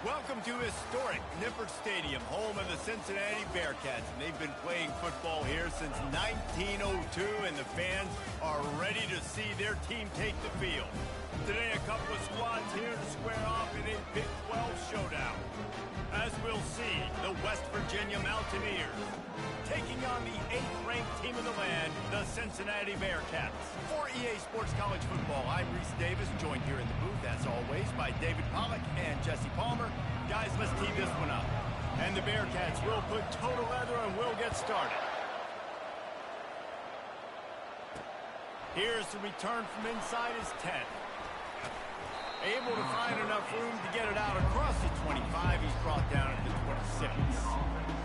Welcome to historic Nippert Stadium, home of the Cincinnati Bearcats. And they've been playing football here since 1902, and the fans are ready to see their team take the field. Today, a couple of squads here to square off in a Big 12 showdown. As we'll see, the West Virginia Mountaineers taking on the 8th-ranked team in the land, the Cincinnati Bearcats. For EA Sports College Football, I'm Reese Davis, joined here in the booth, as always, by David Pollack and Jesse Palmer. Guys, let's tee this one up. And the Bearcats will put total leather and we'll get started. Here's the return from inside his 10. Able to find enough room to get it out across the 25. He's brought down at the 26.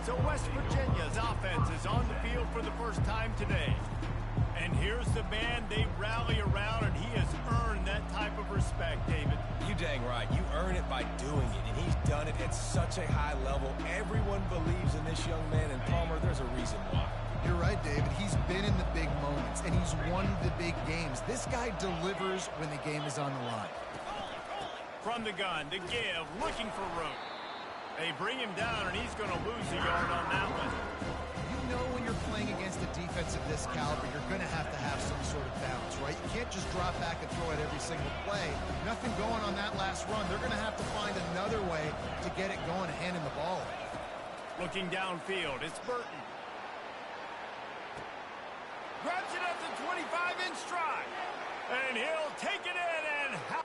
So West Virginia's offense is on the field for the first time today. And here's the man they rally around, and he has earned that type of respect, David. You dang right. You earn it by doing it, and he's done it at such a high level. Everyone believes in this young man, and Palmer, there's a reason why. You're right, David. He's been in the big moments, and he's won the big games. This guy delivers when the game is on the line. From the gun, to give, looking for room. They bring him down, and he's going to lose a yard on that one. You know when you're playing against a defense of this caliber, you're going to have some sort of balance, right? You can't just drop back and throw it every single play. Nothing going on that last run. They're going to have to find another way to get it going, handing the ball. Looking downfield, it's Burton. Grabs it up to 25 in stride. And he'll take it in and...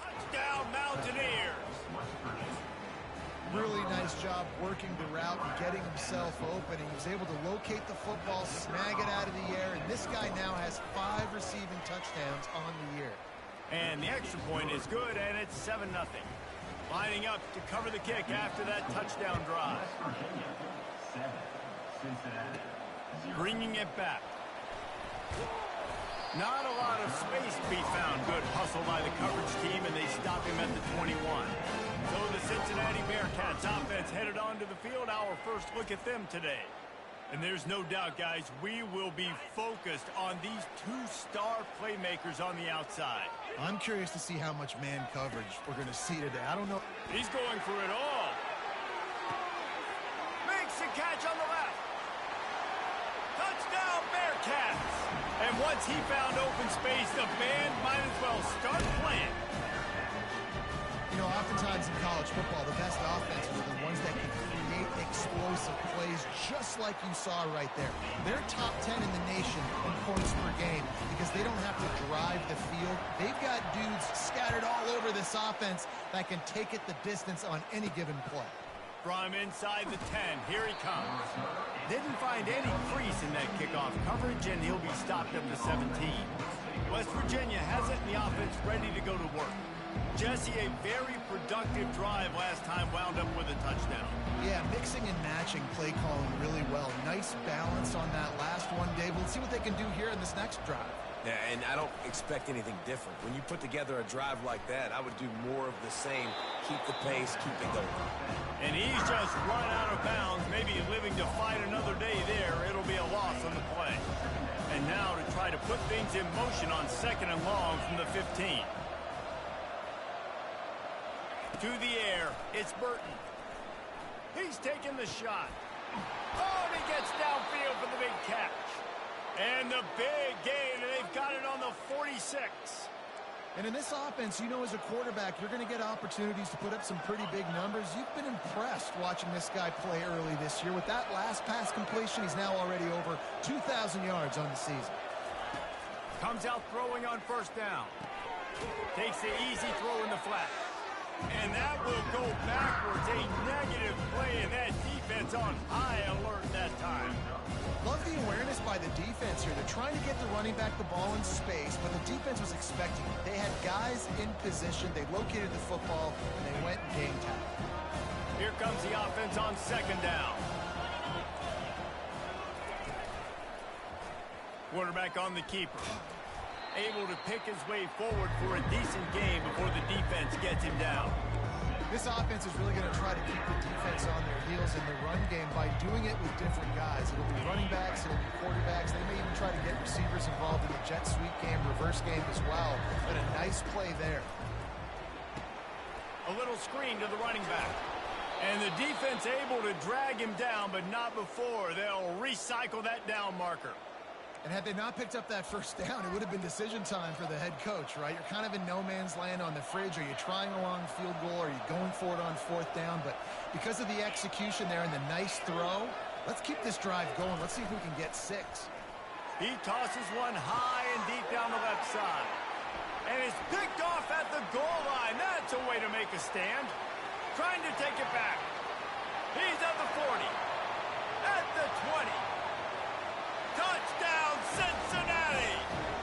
Touchdown, Mountaineers! Really nice job working the route and getting himself open. He was able to locate the football, snag it out of the air, and this guy now has 5 receiving touchdowns on the year. And the extra point is good, and it's 7-0. Lining up to cover the kick after that touchdown drive. Bringing it back. Not a lot of space to be found. Good hustle by the coverage team, and they stop him at the 21. So the Cincinnati Bearcats offense headed onto the field. Our first look at them today. And there's no doubt, guys, we will be focused on these 2 star playmakers on the outside. I'm curious to see how much man coverage we're going to see today. I don't know. He's going for it all. Makes the catch on the left. Touchdown, Bearcats. And once he found open space, the band might as well start playing. You know, oftentimes in college football, the best offenses are the ones that can create explosive plays, just like you saw right there. They're top 10 in the nation in points per game because they don't have to drive the field. They've got dudes scattered all over this offense that can take it the distance on any given play. From inside the 10, here he comes. Didn't find any crease in that kickoff coverage, and he'll be stopped at the 17. West Virginia has it, and the offense ready to go to work. Jesse, a very productive drive last time, wound up with a touchdown. Yeah, mixing and matching play calling really well. Nice balance on that last one, Dave. Let's see what they can do here in this next drive. Yeah, and I don't expect anything different. When you put together a drive like that, I would do more of the same. Keep the pace, keep it going. And he's just run out of bounds, maybe living to fight another day there. It'll be a loss on the play. And now to try to put things in motion on 2nd and long from the 15. To the air, it's Burton. He's taking the shot. Oh, and he gets downfield for the big catch. And the big gain, and they've got it on the 46. And in this offense, you know, as a quarterback, you're going to get opportunities to put up some pretty big numbers. You've been impressed watching this guy play early this year. With that last pass completion, he's now already over 2,000 yards on the season. Comes out throwing on 1st down. Takes the easy throw in the flat. And that will go backwards. A negative play, and that defense on high alert that time. Love the awareness by the defense here. They're trying to get the running back the ball in space, but the defense was expecting it. They had guys in position. They located the football, and they went and game tackle. Here comes the offense on 2nd down. Quarterback on the keeper. Able to pick his way forward for a decent game before the defense gets him down. This offense is really going to try to keep the defense on their heels in the run game by doing it with different guys. It'll be running backs, it'll be quarterbacks. They may even try to get receivers involved in the jet sweep game, reverse game as well. But a nice play there. A little screen to the running back. And the defense able to drag him down, but not before they'll recycle that down marker. And had they not picked up that first down, it would have been decision time for the head coach, right? You're kind of in no man's land on the fridge. Are you trying a long field goal? Are you going for it on fourth down? But because of the execution there and the nice throw, let's keep this drive going. Let's see if we can get 6. He tosses one high and deep down the left side. And it's picked off at the goal line. That's a way to make a stand. Trying to take it back. He's at the 40. At the 20. Touchdown, Cincinnati!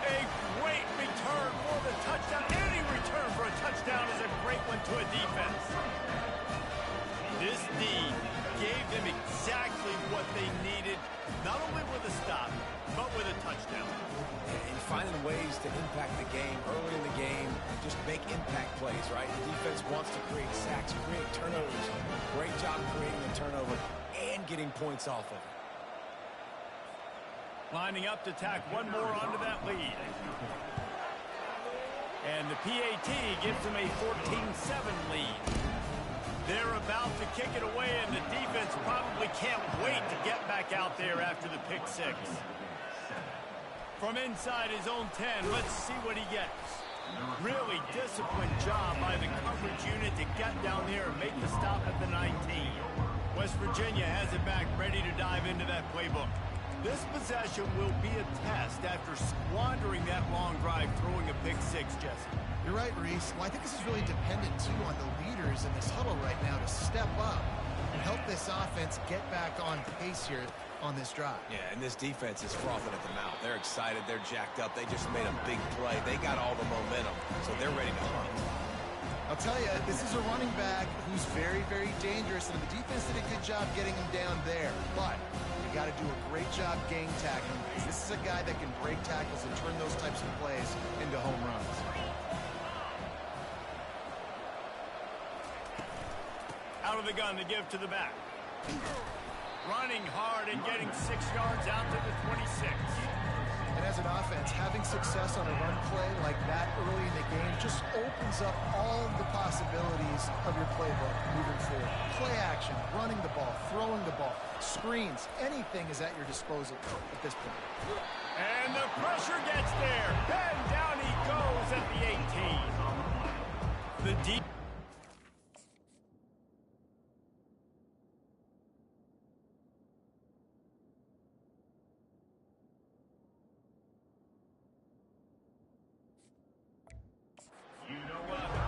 A great return for the touchdown. Any return for a touchdown is a great one to a defense. This D gave them exactly what they needed, not only with a stop, but with a touchdown. And finding ways to impact the game early in the game, just make impact plays, right? The defense wants to create sacks, create turnovers. Great job creating a turnover and getting points off of it. Lining up to tack one more onto that lead. And the PAT gives them a 14-7 lead. They're about to kick it away, and the defense probably can't wait to get back out there after the pick 6. From inside his own 10, let's see what he gets. Really disciplined job by the coverage unit to get down there and make the stop at the 19. West Virginia has it back, ready to dive into that playbook. This possession will be a test after squandering that long drive, throwing a pick 6, Jesse. You're right, Reese. Well, I think this is really dependent, too, on the leaders in this huddle right now to step up and help this offense get back on pace here on this drive. Yeah, and this defense is frothing at the mouth. They're excited. They're jacked up. They just made a big play. They got all the momentum, so they're ready to hunt. I'll tell you, this is a running back who's very, very dangerous, and the defense did a good job getting him down there. But you got to do a great job gang tackling, because this is a guy that can break tackles and turn those types of plays into home runs. Out of the gun to give to the back. Running hard and getting 6 yards out to the 26. And as an offense, having success on a run play like that early in the game just opens up all the possibilities of your playbook moving forward. Play action, running the ball, throwing the ball, screens, anything is at your disposal at this point. And the pressure gets there. And down he goes at the 18. The deep.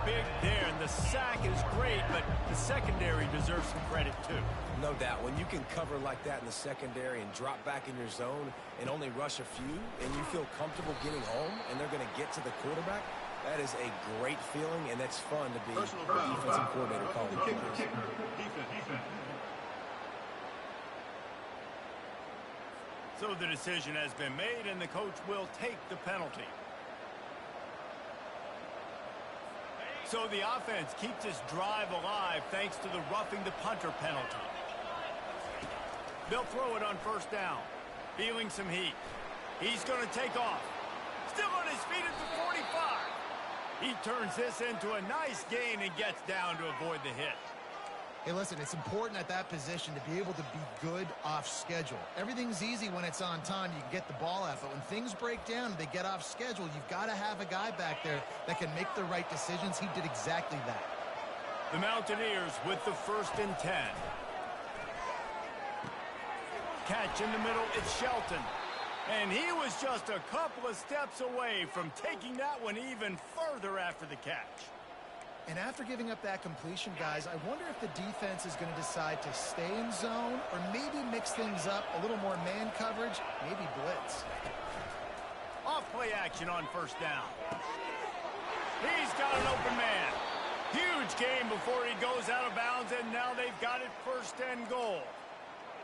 Big there, and the sack is great, but the secondary deserves some credit too. No doubt. When you can cover like that in the secondary and drop back in your zone and only rush a few, and you feel comfortable getting home, and they're going to get to the quarterback, that is a great feeling, and that's fun to be a defensive coordinator calling plays. So the decision has been made, and the coach will take the penalty. So the offense keeps this drive alive thanks to the roughing the punter penalty. They'll throw it on first down. Feeling some heat. He's going to take off. Still on his feet at the 45. He turns this into a nice gain and gets down to avoid the hit. Hey, listen, it's important at that position to be able to be good off schedule. Everything's easy when it's on time. You can get the ball out. But when things break down and they get off schedule, you've got to have a guy back there that can make the right decisions. He did exactly that. The Mountaineers with the 1st and 10. Catch in the middle, it's Shelton. And he was just a couple of steps away from taking that one even further after the catch. And after giving up that completion, guys, I wonder if the defense is going to decide to stay in zone or maybe mix things up, a little more man coverage, maybe blitz. Off play action on first down. He's got an open man. Huge game before he goes out of bounds, and now they've got it 1st and goal.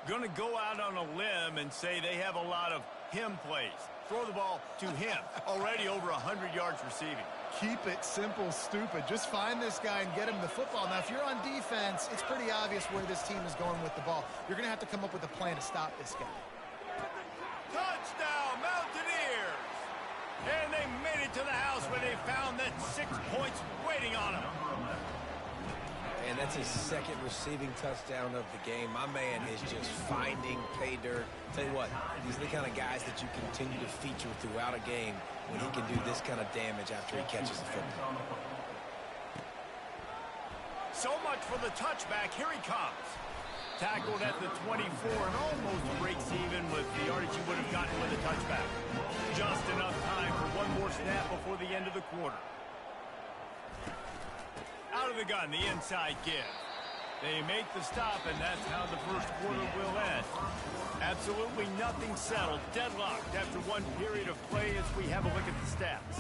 Going to go out on a limb and say they have a lot of him plays. throw the ball to him. Already over 100 yards receiving. Keep it simple, stupid. Just find this guy and get him the football. Now, if you're on defense, it's pretty obvious where this team is going with the ball. You're going to have to come up with a plan to stop this guy. Touchdown, Mountaineers! And they made it to the house where they found that 6 points waiting on them. And that's his second receiving touchdown of the game. My man is just finding pay dirt. Tell you what, these are the kind of guys that you continue to feature throughout a game when he can do this kind of damage after he catches the football. So much for the touchback. Here he comes. Tackled at the 24 and almost breaks even with the yardage he would have gotten with a touchback. Just enough time for one more snap before the end of the quarter. Out of the gun, the inside give. They make the stop, and that's how the first quarter will end. Absolutely nothing settled. Deadlocked after one period of play as we have a look at the stats.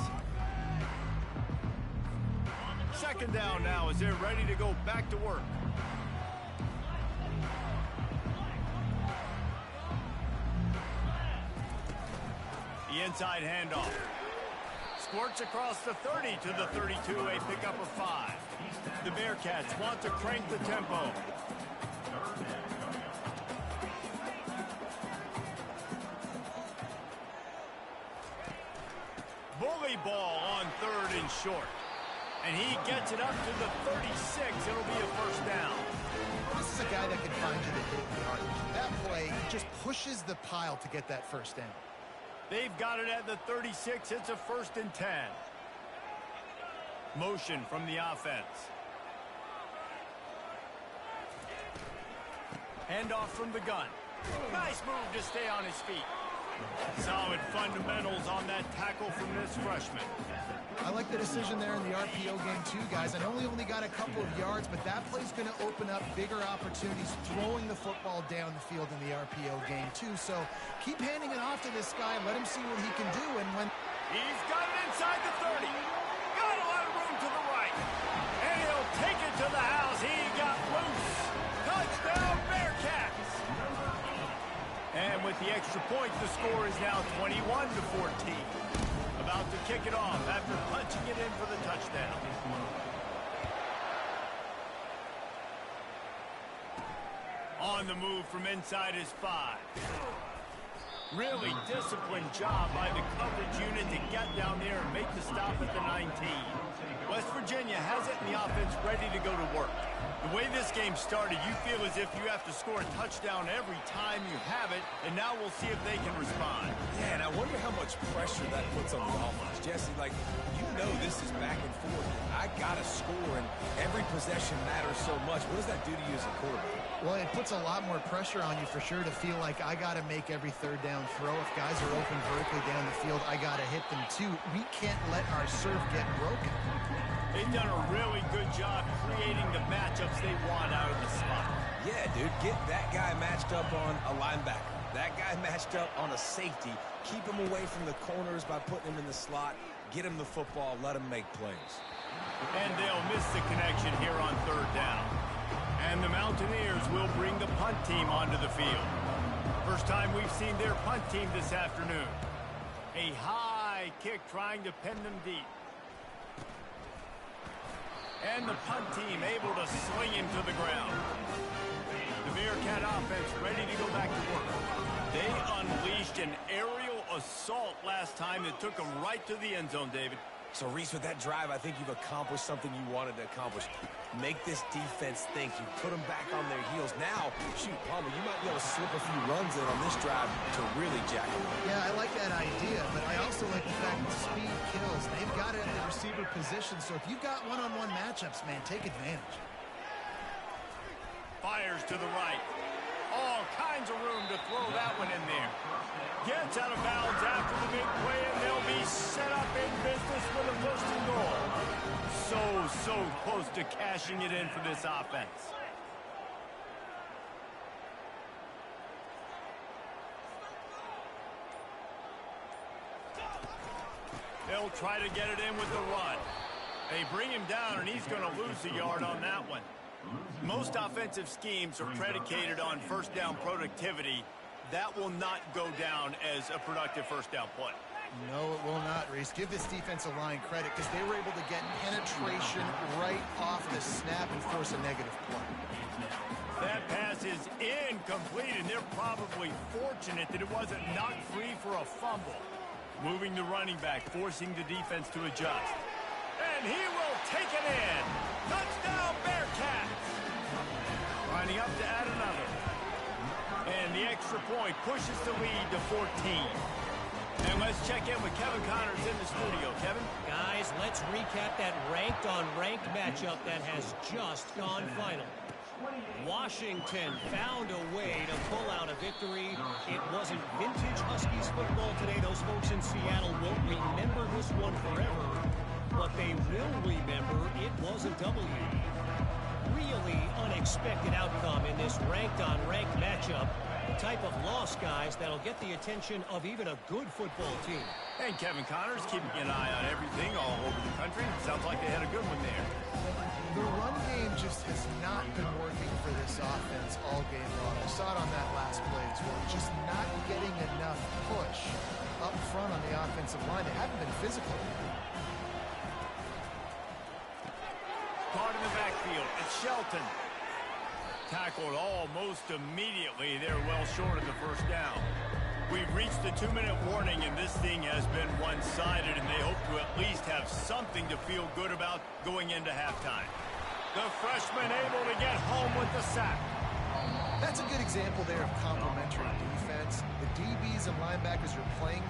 Second down now as they're ready to go back to work. The inside handoff. Squirts across the 30 to the 32, a pickup of 5. The Bearcats want to crank the tempo. Bully ball on 3rd and short. And he gets it up to the 36. It'll be a first down. This is a guy that can find you the hidden yardage. That play just pushes the pile to get that first down. They've got it at the 36. It's a 1st and 10. Motion from the offense. Handoff from the gun. Nice move to stay on his feet. Solid fundamentals on that tackle from this freshman. I like the decision there in the RPO game too, guys. I know he only got a couple of yards, but that play's going to open up bigger opportunities throwing the football down the field in the RPO game too. So keep handing it off to this guy and let him see what he can do. And when he's got it inside the 30. Got a lot of room to the right. And he'll take it to the house. He got loose. Touchdown, Bearcats. And with the extra point, the score is now 21-14. About to kick it off after punching it in for the touchdown. On the move from inside his 5. Really disciplined job by the coverage unit to get down there and make the stop at the 19. West Virginia has it and the offense ready to go to work. The way this game started, you feel as if you have to score a touchdown every time you have it, and now we'll see if they can respond. Yeah, and I wonder how much pressure that puts on the offense. Jesse, like, you know this is back and forth. I got to score, and every possession matters so much. What does that do to you as a quarterback? Well, it puts a lot more pressure on you for sure to feel like I got to make every 3rd down throw. If guys are open vertically down the field, I got to hit them too. We can't let our serve get broken. They've done a really good job creating the matchups they want out of the slot. Yeah, dude, get that guy matched up on a linebacker. That guy matched up on a safety. Keep him away from the corners by putting him in the slot. Get him the football. Let him make plays. And they'll miss the connection here on 3rd down. And the Mountaineers will bring the punt team onto the field. First time we've seen their punt team this afternoon. A high kick trying to pin them deep. And the punt team able to sling him to the ground. The Bearcat offense ready to go back to work. They unleashed an aerial assault last time that took them right to the end zone, David. So, Reese, with that drive, I think you've accomplished something you wanted to accomplish. Make this defense think. You put them back on their heels. Now, shoot, Palmer, you might be able to slip a few runs in on this drive to really jack them up. Yeah, I like that idea, but I also like the fact that speed kills. They've got it in the receiver position, so if you've got one-on-one matchups, man, take advantage. Fires to the right. All kinds of room to throw that one in there. Gets out of bounds after the big play, and they'll be set up in business with a 1st and goal. So close to cashing it in for this offense. They'll try to get it in with the run. They bring him down, and he's going to lose a yard on that one. Most offensive schemes are predicated on 1st down productivity. that will not go down as a productive first down play. No, it will not, Reese. Give this defensive line credit because they were able to get penetration right off the snap and force a negative play. That pass is incomplete, and they're probably fortunate that it wasn't knocked free for a fumble. Moving the running back, forcing the defense to adjust. And he will take it in. Touchdown, Bearcats! Lining up to add another. And the extra point pushes the lead to 14. And let's check in with Kevin Connors in the studio. Kevin? Guys, let's recap that ranked-on-ranked matchup that has just gone final. Washington found a way to pull out a victory. It wasn't vintage Huskies football today. Those folks in Seattle won't remember this one forever, but they will remember it was a W. Really unexpected outcome in this ranked-on-ranked matchup. The type of loss, guys, that'll get the attention of even a good football team. And Kevin Connors keeping an eye on everything all over the country. Sounds like they had a good one there. The run game just has not been working for this offense all game long. I saw it on that last play as well. Just not getting enough push up front on the offensive line. They haven't been physical. Caught in the backfield. It's Shelton. Tackled almost immediately. They're well short of the first down. We've reached the 2-minute warning, and this thing has been one-sided, and they hope to at least have something to feel good about going into halftime. The freshman able to get home with the sack. That's a good example there of complementary defense. The DBs and linebackers are playing.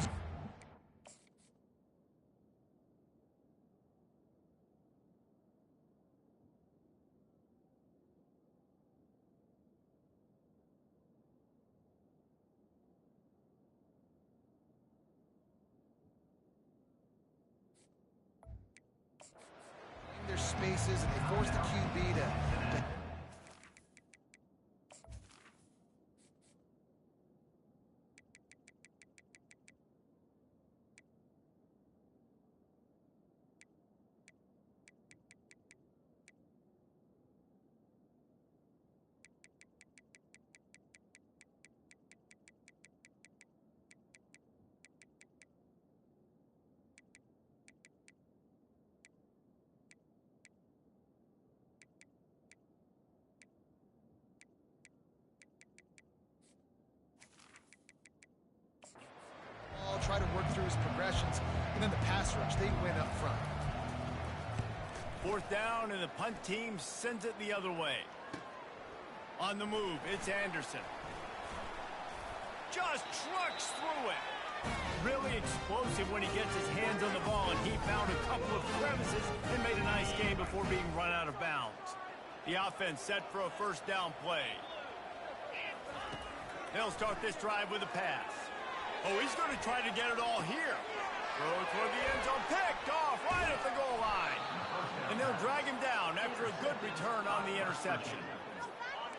Their spaces, and they force the QB to try to work through his progressions, and then the pass rush, they win up front. Fourth down, and the punt team sends it the other way. On the move, it's Anderson. Just trucks through it. Really explosive when he gets his hands on the ball, and he found a couple of crevices and made a nice game before being run out of bounds. The offense set for a first down play. They'll start this drive with a pass. Oh, he's going to try to get it all here. Throw toward the end zone, picked off right at the goal line. And they'll drag him down after a good return on the interception.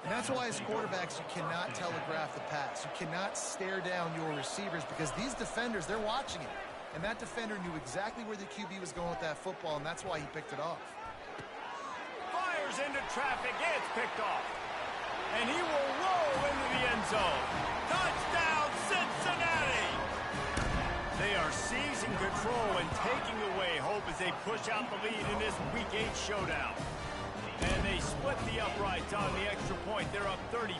And that's why as quarterbacks, you cannot telegraph the pass. You cannot stare down your receivers because these defenders, they're watching it. And that defender knew exactly where the QB was going with that football, and that's why he picked it off. Fires into traffic, it's picked off. And he will roll into the end zone. Touchdown, Cincinnati! They are seizing control and taking away hope as they push out the lead in this Week 8 showdown. And they split the uprights on the extra point. They're up 35-14.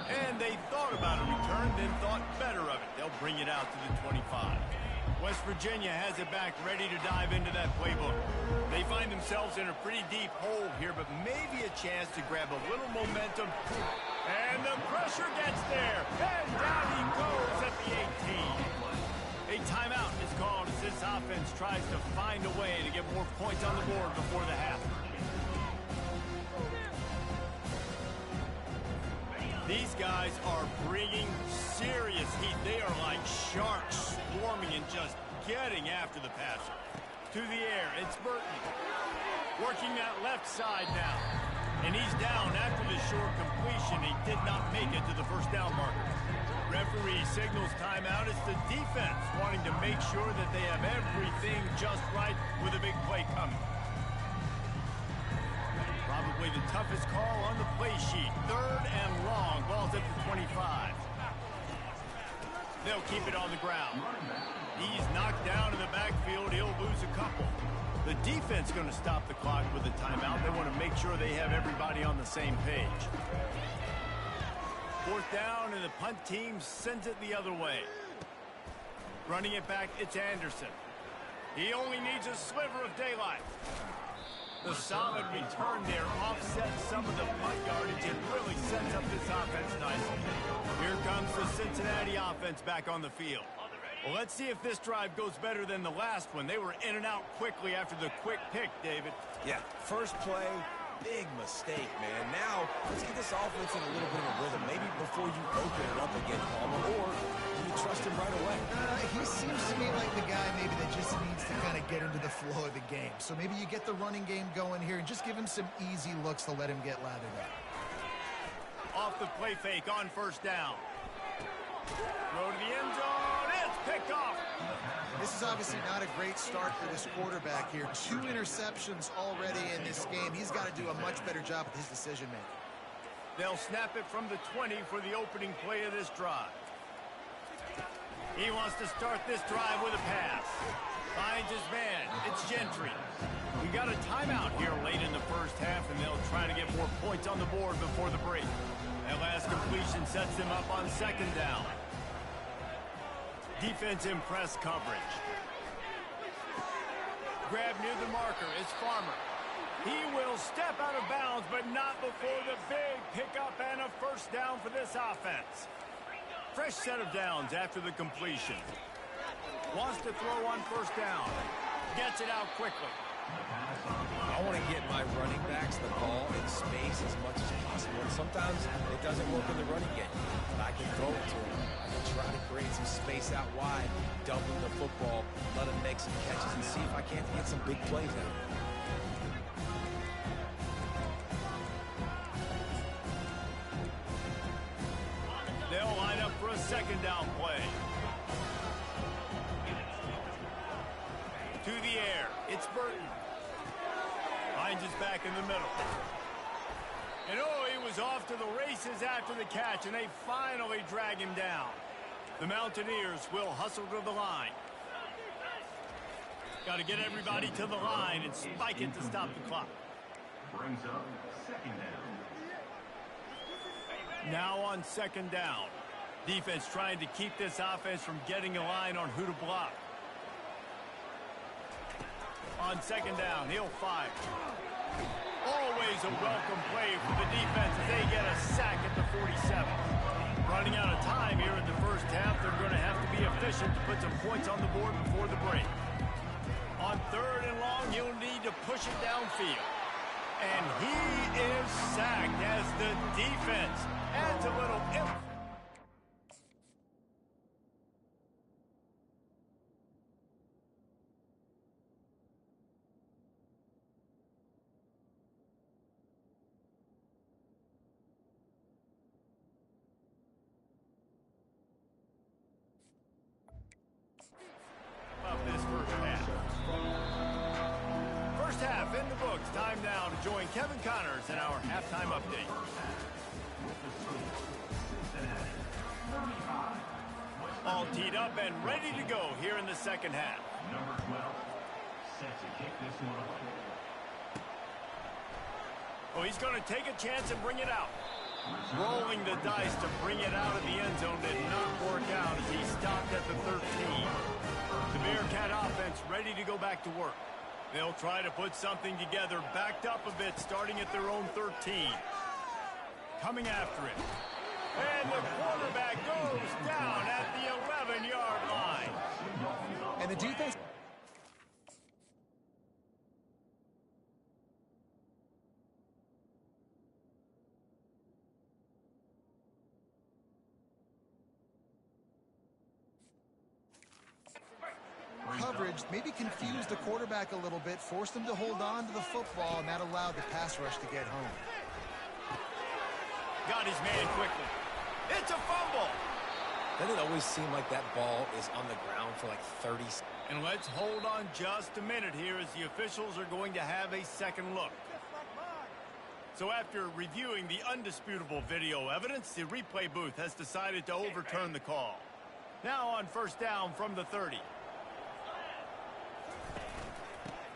And they thought about a return, then thought better of it. They'll bring it out to the 25. West Virginia has it back, ready to dive into that playbook. They find themselves in a pretty deep hole here, but maybe a chance to grab a little momentum. And the pressure gets there. And down he goes at the 18. A timeout is called as this offense tries to find a way to get more points on the board before the half. These guys are bringing serious heat. They are like sharks swarming and just getting after the passer. To the air, it's Burton. Working that left side now. And he's down after the short completion. He did not make it to the first down marker. Referee signals timeout. It's the defense wanting to make sure that they have everything just right with a big play coming. Probably Probably the toughest call on the play sheet. 3rd and long. Ball's at the 25. They'll keep it on the ground. He's knocked down in the backfield. He'll lose a couple. The defense going to stop the clock with a timeout. They want to make sure they have everybody on the same page. 4th down, and the punt team sends it the other way. Running it back, it's Anderson. He only needs a sliver of daylight. The solid return there offsets some of the punt yardage and really sets up this offense nicely. Here comes the Cincinnati offense back on the field. Well, let's see if this drive goes better than the last one. They were in and out quickly after the quick pick, David. Yeah, first play, big mistake, man. Now, let's get this offense in a little bit of a rhythm. Maybe before you open it up again, Palmer, or do you trust him right away? He seems to me like the guy maybe that just needs to kind of get into the flow of the game. So maybe you get the running game going here and just give him some easy looks to let him get lathered up. Off the play fake on 1st down. Throw to the end zone. It's picked off. This is obviously not a great start for this quarterback here. 2 interceptions already in this game. He's got to do a much better job with his decision-making. They'll snap it from the 20 for the opening play of this drive. He wants to start this drive with a pass. Finds his man. It's Gentry. We got a timeout here late in the first half, and they'll try to get more points on the board before the break. That last completion sets them up on 2nd down. Defense in press coverage. Grab near the marker. It's Farmer. He will step out of bounds, but not before the big pickup and a 1st down for this offense. Fresh set of downs after the completion. Wants to throw on 1st down. Gets it out quickly. I want to get my running backs the ball in space as much as possible. And sometimes it doesn't work in the running game, but I can throw it to them. I can try to create some space out wide, dump him the football, let him make some catches, and see if I can't get some big plays out. They'll line up for a 2nd down play. To the air. It's Burton. Finds his back in the middle. And he was off to the races after the catch, and they finally drag him down. The Mountaineers will hustle to the line. Got to get everybody to the line and spike it to stop the clock. Brings up 2nd down. Now on 2nd down. Defense trying to keep this offense from getting a line on who to block. On 2nd down, he'll fire. Always a welcome play for the defense as they get a sack at the 47. Running out of time here in the first half. They're going to have to be efficient to put some points on the board before the break. On 3rd and long, he'll need to push it downfield. And he is sacked as the defense adds a little effort. Of this first half. First half in the books. Time now to join Kevin Connors in our halftime update. All teed up and ready to go here in the 2nd half. Number 12, set to kick this one off. Oh, he's going to take a chance and bring it out. Rolling the dice to bring it out of the end zone did not work out as he stopped at the 13. The Bearcat offense ready to go back to work. They'll try to put something together, backed up a bit, starting at their own 13. Coming after it. And the quarterback goes down at the 11-yard line. And the defense... coverage maybe confused the quarterback a little bit, forced him to hold on to the football, and that allowed the pass rush to get home. Got his man quickly. It's a fumble. Doesn't it always seem like that ball is on the ground for like 30 seconds? And let's hold on just a minute here as the officials are going to have a second look. So after reviewing the undisputable video evidence, the replay booth has decided to overturn the call. Now on first down from the 30.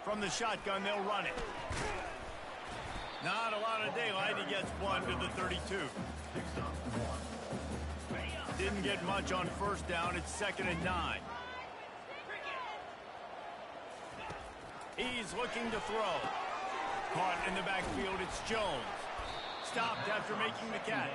From the shotgun, they'll run it. Not a lot of daylight. He gets one to the 32. Didn't get much on first down. It's 2nd and 9. He's looking to throw. Caught in the backfield, it's Jones. Stopped after making the catch.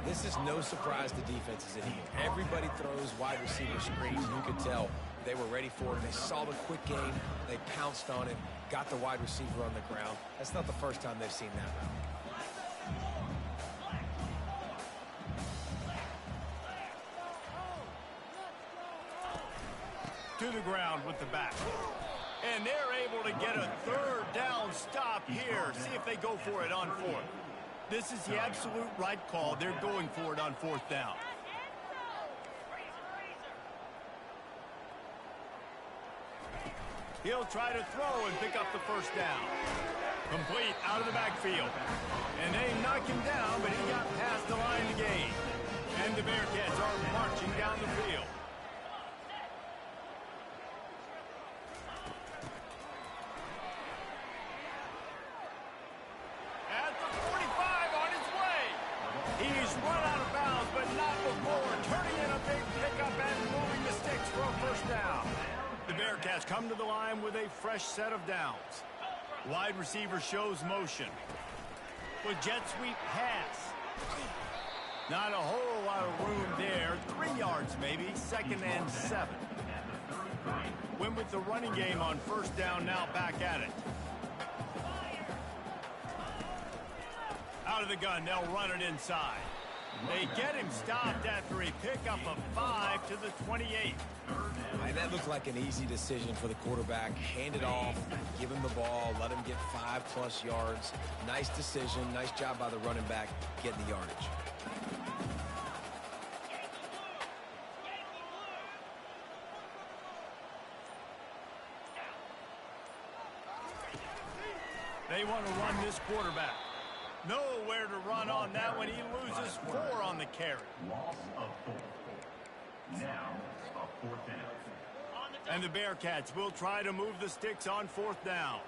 This is no surprise to defenses anymore. Everybody throws wide receiver screens, and you could tell they were ready for it. They saw the quick game. They pounced on it, got the wide receiver on the ground. That's not the first time they've seen that route. To the ground with the back. And they're able to get a 3rd down stop here. See if they go for it on 4th. This is the absolute right call. They're going for it on 4th down. He'll try to throw and pick up the 1st down. Complete out of the backfield. And they knock him down, but he got past the line to gain. And the Bearcats are marching down the field. At the 45 on his way. He's run out of bounds, but not before turning in a big pickup and moving the sticks for a 1st down. The Bearcats come to the line with a fresh set of downs. Wide receiver shows motion. With jet sweep pass. Not a whole lot of room there. 3 yards maybe. 2nd and 7. Went with the running game on 1st down, now back at it. Out of the gun, they'll run it inside. They get him stopped after a pickup of 5 to the 28. And that looked like an easy decision for the quarterback. Hand it off, give him the ball, let him get 5+ yards. Nice decision, nice job by the running back getting the yardage. They want to run this quarterback. Nowhere to run on that one. He loses 4 on the carry. Loss of 4. Now, a 4th down. And the Bearcats will try to move the sticks on 4th down.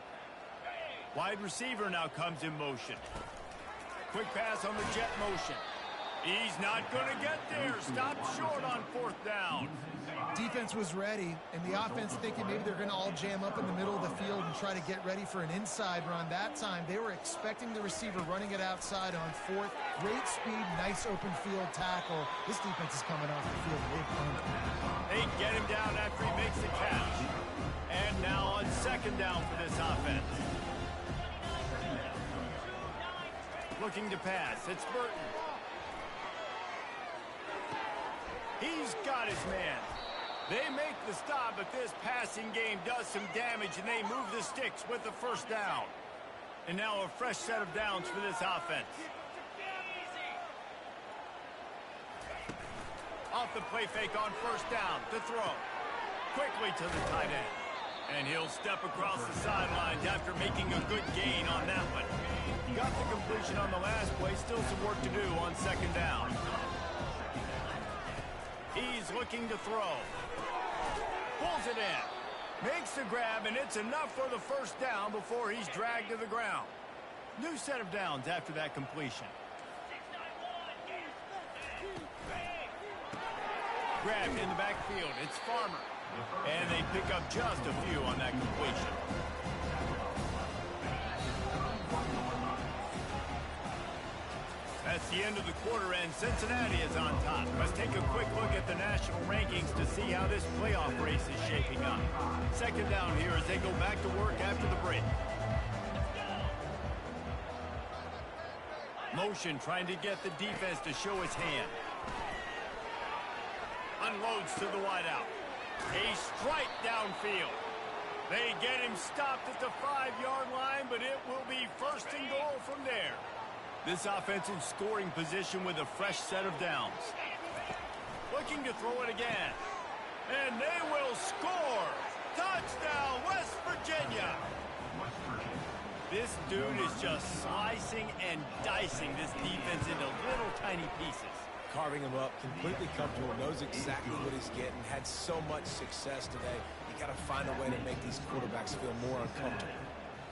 Wide receiver now comes in motion. Quick pass on the jet motion. He's not going to get there. Stopped short on 4th down. Defense was ready, and the offense thinking maybe they're going to all jam up in the middle of the field and try to get ready for an inside run. That time, they were expecting the receiver running it outside on 4th. Great speed, nice open field tackle. This defense is coming off the field. They've earned it. They get him down after he makes the catch. And now on 2nd down for this offense. Looking to pass. It's Burton. He's got his man. They make the stop, but this passing game does some damage, and they move the sticks with the 1st down. And now a fresh set of downs for this offense. Off the play fake on 1st down to throw. Quickly to the tight end. And he'll step across the sidelines after making a good gain on that one. Got the completion on the last play. Still some work to do on 2nd down. He's looking to throw. Pulls it in. Makes the grab, and it's enough for the 1st down before he's dragged to the ground. New set of downs after that completion. Grabbed in the backfield. It's Farmer. And they pick up just a few on that completion. That's the end of the quarter, and Cincinnati is on top. Let's take a quick look at the national rankings to see how this playoff race is shaping up. 2nd down here as they go back to work after the break. Motion trying to get the defense to show his hand. Unloads to the wideout. A strike downfield. They get him stopped at the 5-yard line, but it will be 1st and goal from there. This offense in scoring position with a fresh set of downs. Looking to throw it again. And they will score. Touchdown, West Virginia. This dude is just slicing and dicing this defense into little tiny pieces. Carving him up, completely comfortable, knows exactly what he's getting, had so much success today. You got to find a way to make these quarterbacks feel more uncomfortable.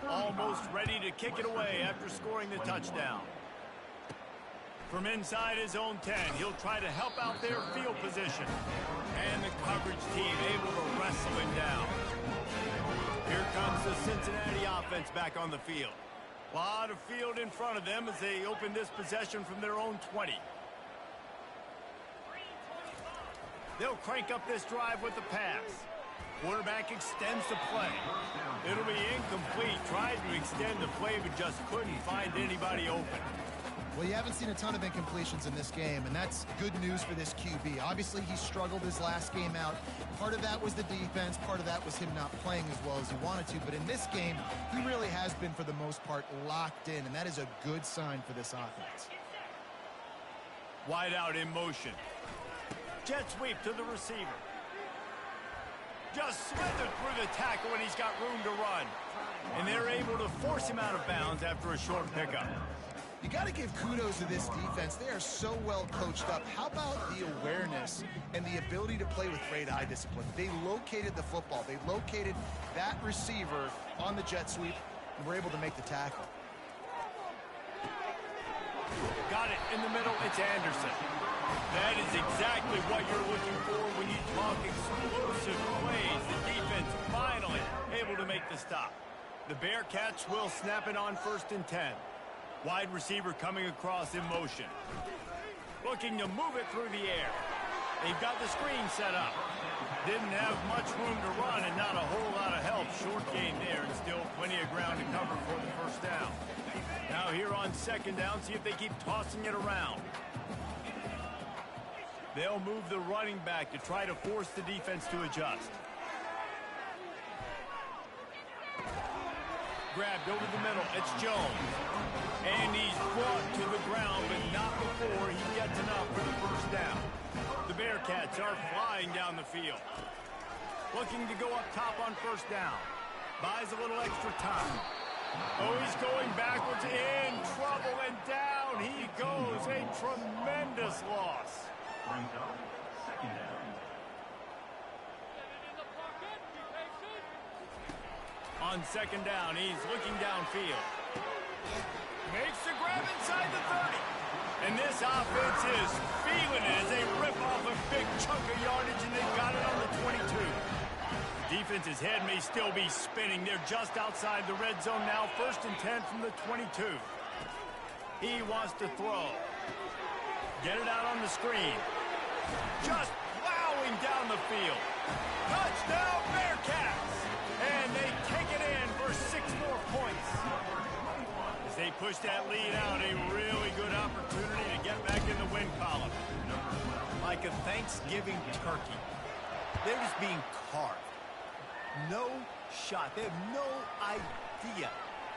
Almost ready to kick it away after scoring the touchdown. From inside his own 10, he'll try to help out their field position. And the coverage team able to wrestle him down. Here comes the Cincinnati offense back on the field. A lot of field in front of them as they open this possession from their own 20. They'll crank up this drive with the pass. Quarterback extends the play. It'll be incomplete. Tried to extend the play, but just couldn't find anybody open. Well, you haven't seen a ton of incompletions in this game, and that's good news for this QB. Obviously, he struggled his last game out. Part of that was the defense. Part of that was him not playing as well as he wanted to. But in this game, he really has been, for the most part, locked in, and that is a good sign for this offense. Wide out in motion. Jet sweep to the receiver. Just slithered through the tackle, and he's got room to run. And they're able to force him out of bounds after a short pickup. You got to give kudos to this defense. They are so well coached up. How about the awareness and the ability to play with great eye discipline? They located the football. They located that receiver on the jet sweep and were able to make the tackle. Got it in the middle. It's Anderson. That is exactly what you're looking for when you talk explosive plays. The defense finally able to make the stop. The Bearcats will snap it on 1st and 10. Wide receiver coming across in motion. Looking to move it through the air. They've got the screen set up. Didn't have much room to run and not a whole lot of help. Short gain there and still plenty of ground to cover for the first down. Now here on 2nd down, see if they keep tossing it around. They'll move the running back to try to force the defense to adjust. Grabbed over the middle. It's Jones. And he's brought to the ground, but not before he gets enough for the first down. The Bearcats are flying down the field. Looking to go up top on 1st down. Buys a little extra time. Oh, he's going backwards, in trouble, and down he goes. A tremendous loss. Brings up 2nd down. On 2nd down, he's looking downfield. Makes the grab inside the 30. And this offense is feeling it as they rip off a big chunk of yardage, and they've got it on the 22. Defense's head may still be spinning. They're just outside the red zone now. 1st and 10 from the 22. He wants to throw. Get it out on the screen. Just plowing down the field. Touchdown, Bearcats! And they take it in for 6 more points. As they push that lead out, a really good opportunity to get back in the win column. Like a Thanksgiving turkey. They're just being carved. No shot. They have no idea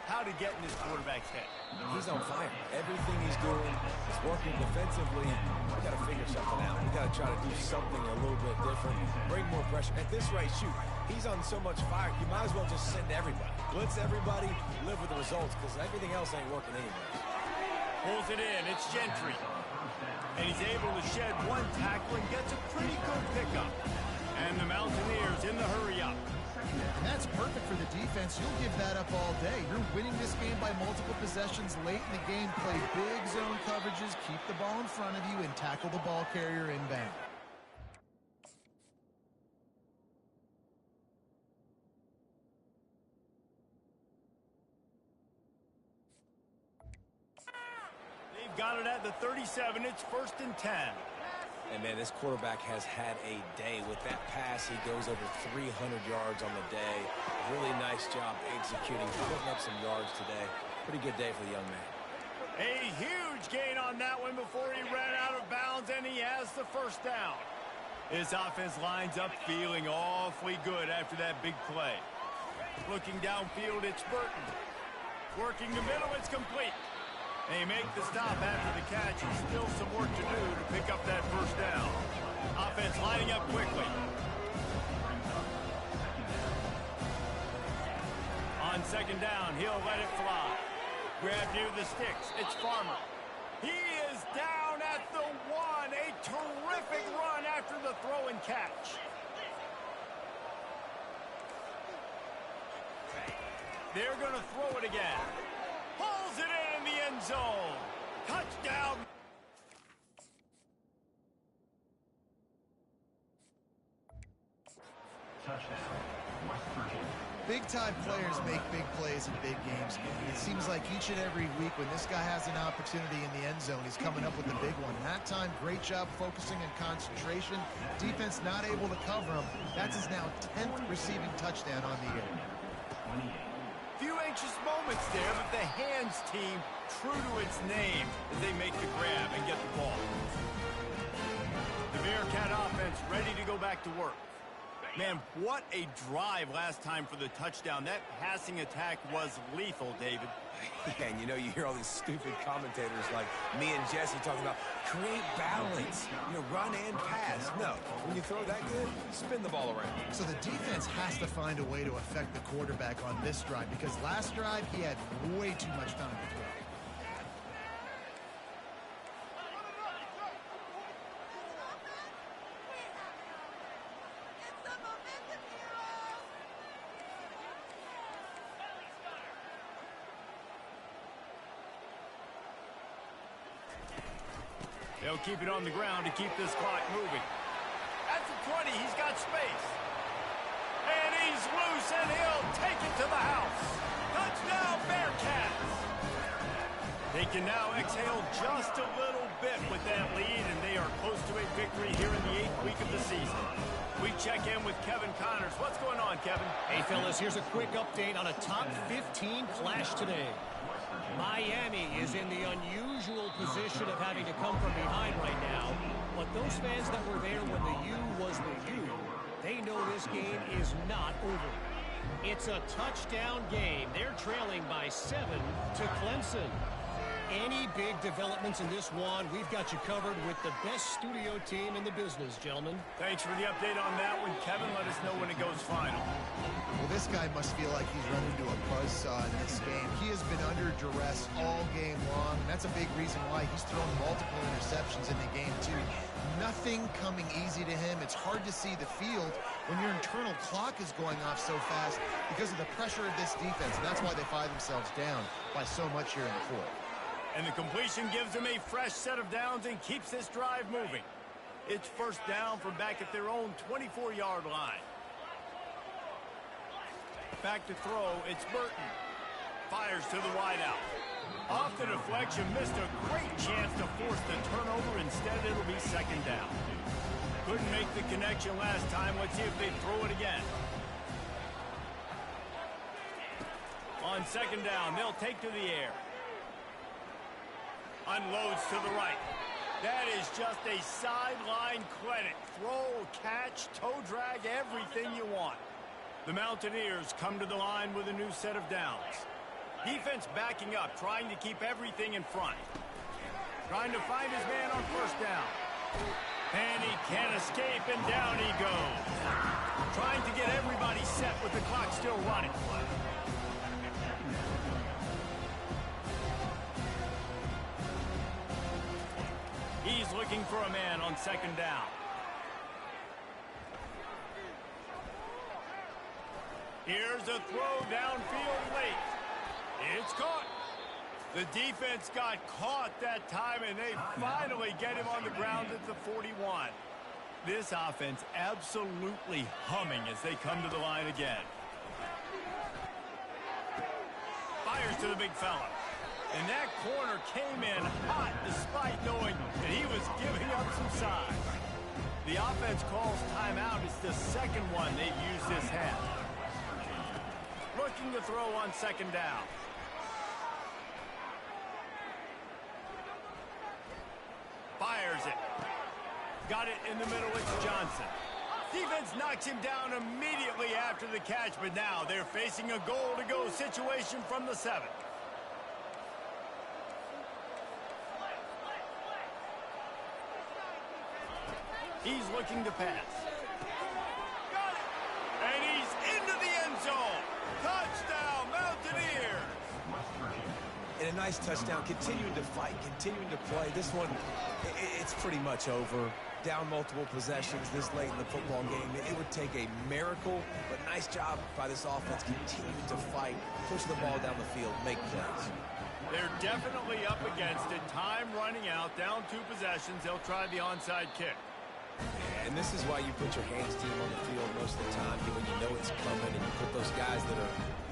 how to get in this quarterback's head. He's on fire. Everything he's doing is working defensively. We got to figure something out. We got to try to do something a little bit different. Bring more pressure. At this rate, shoot, he's on so much fire, you might as well just send everybody. Blitz everybody, live with the results, because everything else ain't working anyway. Pulls it in. It's Gentry. And he's able to shed one tackle and gets a pretty good pickup. And the Mountaineers in the hurry-up. And that's perfect for the defense. You'll give that up all day. You're winning this game by multiple possessions late in the game. Play big zone coverages, keep the ball in front of you, and tackle the ball carrier inbound. They've got it at the 37. It's 1st and 10. And, man, this quarterback has had a day. With that pass, he goes over 300 yards on the day. Really nice job executing, putting up some yards today. Pretty good day for the young man. A huge gain on that one before he ran out of bounds, and he has the 1st down. His offense lines up feeling awfully good after that big play. Looking downfield, it's Burton. Working the middle, it's complete. They make the stop after the catch, and still some work to do to pick up that 1st down. Offense lining up quickly. On On second down, he'll let it fly. Grab near the sticks. It's Farmer. He is down at the 1. A terrific run after the throw and catch. They're going to throw it again. Pulls it in the end zone. Touchdown. Touchdown, West Virginia. Big-time players make big plays in big games. It seems like each and every week when this guy has an opportunity in the end zone, he's coming up with a big one. And that time, great job focusing and concentration. Defense not able to cover him. That's his now 10th receiving touchdown on the year. Few anxious moments there, but the hands team true to its name as they make the grab and get the ball. The Bearcat offense ready to go back to work. Man, what a drive last time for the touchdown. That passing attack was lethal, David. Yeah, and you know, you hear all these stupid commentators like me and Jesse talking about create balance, run and pass. No, when you throw that good, spin the ball around. So the defense has to find a way to affect the quarterback on this drive because last drive he had way too much time to throw. They'll keep it on the ground to keep this clock moving. At the 20, he's got space. And he's loose, and he'll take it to the house. Touchdown, Bearcats! They can now exhale just a little bit with that lead, and they are close to a victory here in the 8th week of the season. We check in with Kevin Connors. What's going on, Kevin? Hey, fellas, here's a quick update on a top 15 clash today. Miami is in the unusual position of having to come from behind right now, but those fans that were there when the U was the U, they know this game is not over. It's a touchdown game. They're trailing by 7 to Clemson. Any big developments in this one, we've got you covered with the best studio team in the business, gentlemen. Thanks for the update on that one, Kevin. Let us know when it goes final. Well, this guy must feel like he's run into a buzzsaw in this game. He has been under duress all game long, and that's a big reason why he's thrown multiple interceptions in the game, too. Nothing coming easy to him. It's hard to see the field when your internal clock is going off so fast because of the pressure of this defense, and that's why they find themselves down by so much here in the fourth. And the completion gives them a fresh set of downs and keeps this drive moving. It's first down from back at their own 24-yard line. Back to throw, it's Burton. Fires to the wideout. Off the deflection, missed a great chance to force the turnover. Instead, it'll be second down. Couldn't make the connection last time. Let's see if they throw it again. On second down, they'll take to the air. Unloads to the right. That is just a sideline clinic. Throw, catch, toe drag, everything you want. The Mountaineers come to the line with a new set of downs. Defense backing up, trying to keep everything in front. Trying to find his man on first down. And he can't escape, and down he goes. Trying to get everybody set with the clock still running. He's looking for a man on second down. Here's a throw downfield late. It's caught. The defense got caught that time, and they finally get him on the ground at the 41. This offense absolutely humming as they come to the line again. Fires to the big fella. And that corner came in hot despite knowing that he was giving up some size. The offense calls timeout. It's the second one they've used this half. Looking to throw on second down. Fires it. Got it in the middle. It's Johnson. Defense knocks him down immediately after the catch, but now they're facing a goal-to-go situation from the 7. He's looking to pass. Got it! And he's into the end zone. Touchdown, Mountaineers! a nice touchdown, continuing to fight, continuing to play. This one, it's pretty much over. Down multiple possessions this late in the football game. It would take a miracle, but nice job by this offense continuing to fight, push the ball down the field, make plays. They're definitely up against it. Time running out, down 2 possessions. They'll try the onside kick. And this is why you put your hands team on the field most of the time, when you know it's coming, and you put those guys that are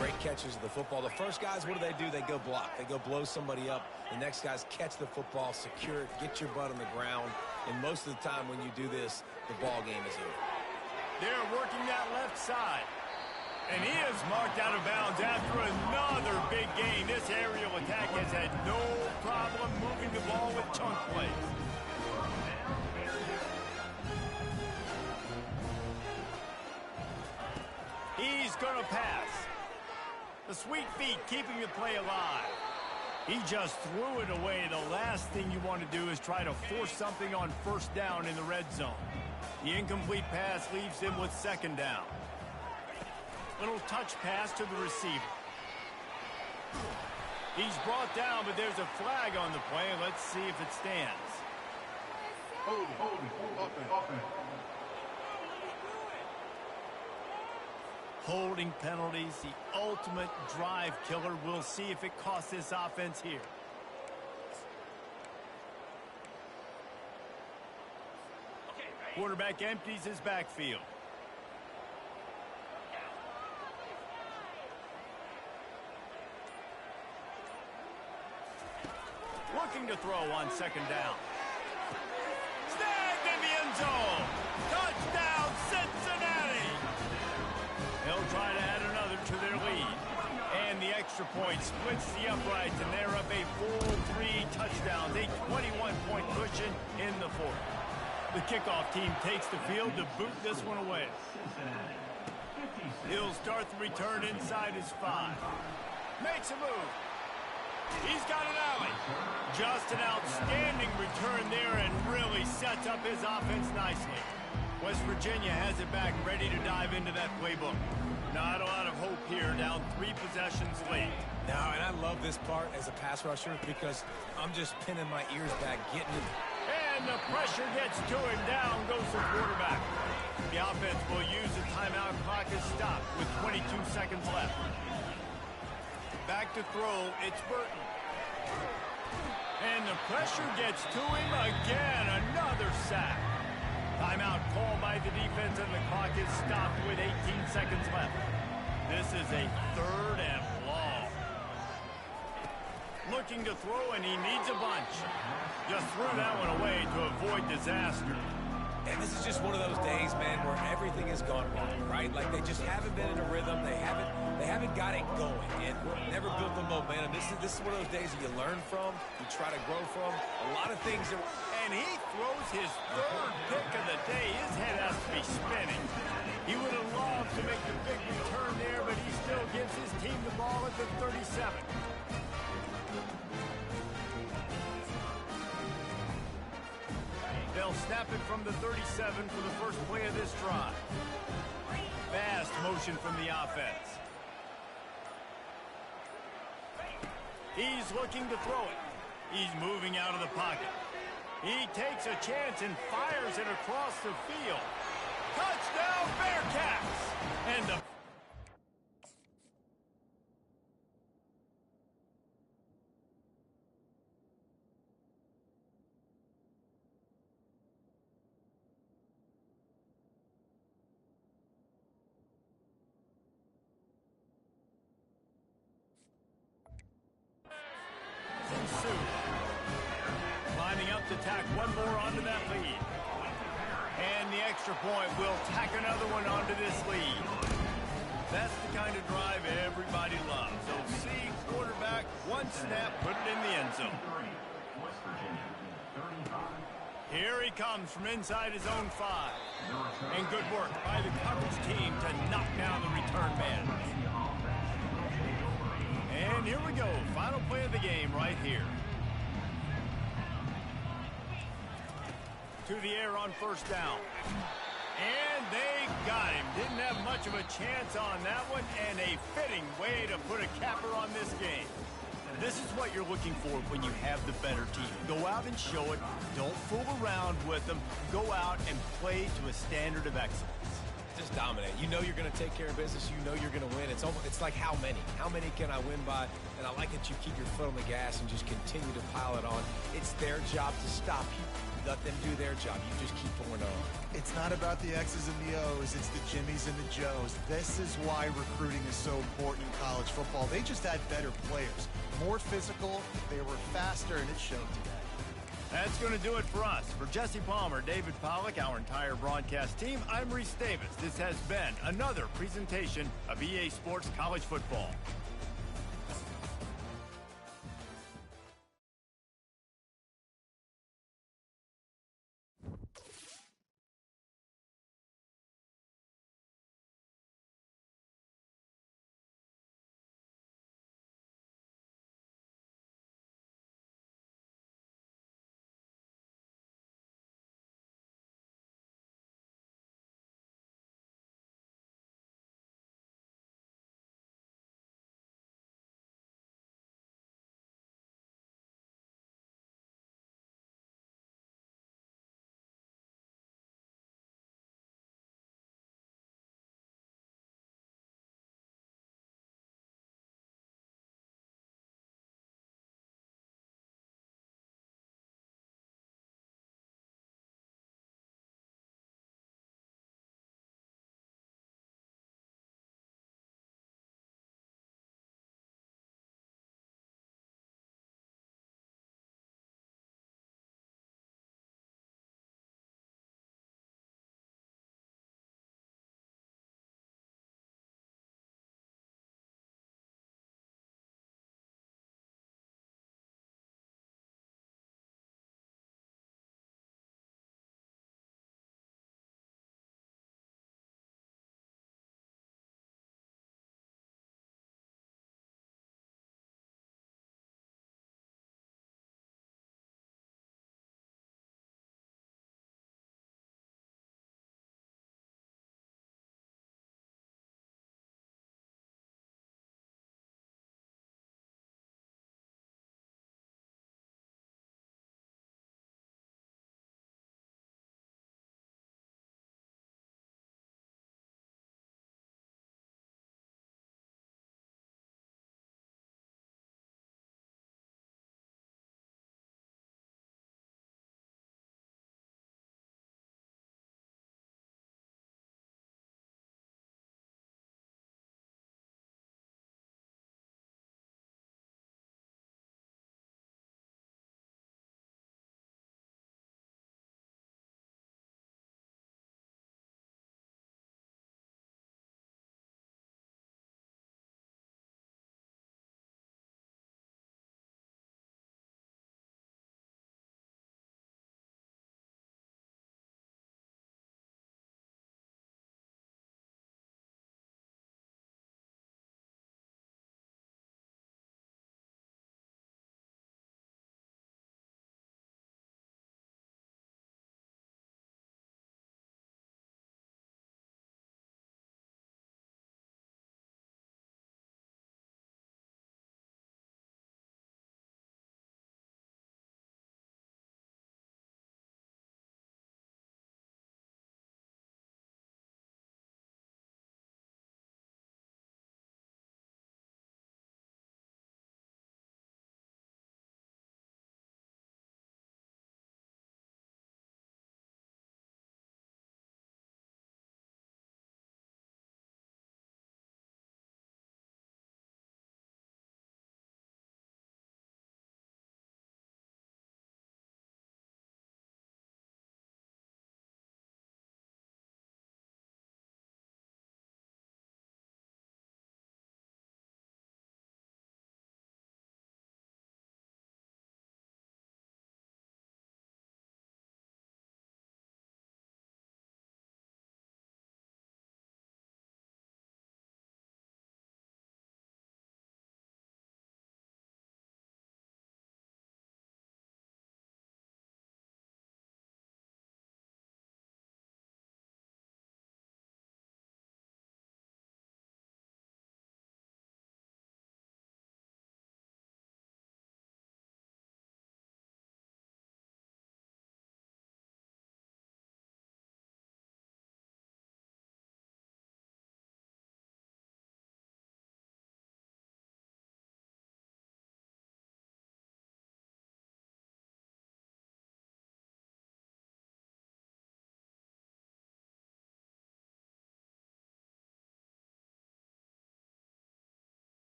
great catchers of the football. The first guys, what do? They go block. They go blow somebody up. The next guys catch the football, secure it, get your butt on the ground. And most of the time when you do this, the ball game is over. They're working that left side. And he is marked out of bounds after another big gain. This aerial attack has had no problem moving the ball with chunk plays. He's going to pass. The sweet feet keeping the play alive. He just threw it away. The last thing you want to do is try to force something on first down in the red zone. The incomplete pass leaves him with second down. Little touch pass to the receiver. He's brought down, but there's a flag on the play. Let's see if it stands. Holding penalties, the ultimate drive killer. We'll see if it costs this offense here. Quarterback empties his backfield. Looking to throw on second down. Snagged in the end zone. Touchdown, Cincinnati. They'll try to add another to their lead. And the extra point splits the uprights, and they're up a full 3 touchdowns, a 21-point cushion in the fourth. The kickoff team takes the field to boot this one away. He'll start the return inside his 5. Makes a move. He's got an alley. Just an outstanding return there and really sets up his offense nicely. West Virginia has it back, ready to dive into that playbook. Not a lot of hope here, down 3 possessions late. Now, and I love this part as a pass rusher because I'm just pinning my ears back, getting it. And the pressure gets to him. Down goes the quarterback. The offense will use the timeout. Clock is stopped with 22 seconds left. Back to throw, it's Burton. And the pressure gets to him again. Another sack. Timeout called by the defense, and the clock is stopped with 18 seconds left. This is a 3rd and long. Looking to throw, and he needs a bunch. Just threw that one away to avoid disaster. And this is just one of those days, man, where everything has gone wrong, right? Like they just haven't been in a rhythm. They haven't got it going and never built the momentum. This is one of those days that you learn from, you try to grow from. A lot of things are. And he throws his 3rd pick of the day. His head has to be spinning. He would have loved to make the big return there, but he still gives his team the ball at the 37. They'll snap it from the 37 for the first play of this drive. Fast motion from the offense. He's looking to throw it. He's moving out of the pocket. He takes a chance and fires it across the field. Touchdown, Bearcats! And the lining up to tack one more onto that lead. And the extra point will tack another one onto this lead. That's the kind of drive everybody loves. So see, quarterback, one snap, put it in the end zone. Here he comes from inside his own 5. And good work by the coverage team to knock down the return man. And here we go, final play of the game right here. To the air on first down. And they got him. Didn't have much of a chance on that one, and a fitting way to put a capper on this game. This is what you're looking for when you have the better team. Go out and show it. Don't fool around with them. Go out and play to a standard of excellence. Just dominate. You know you're going to take care of business. You know you're going to win. It's like how many? How many can I win by? And I like that you keep your foot on the gas and just continue to pile it on. It's their job to stop you. Let them do their job. You just keep pouring on. It's not about the X's and the O's. It's the Jimmies and the Joes. This is why recruiting is so important in college football. They just had better players. More physical. They were faster, and it showed today. That's going to do it for us. For Jesse Palmer, David Pollack, our entire broadcast team, I'm Reese Davis. This has been another presentation of EA Sports College Football.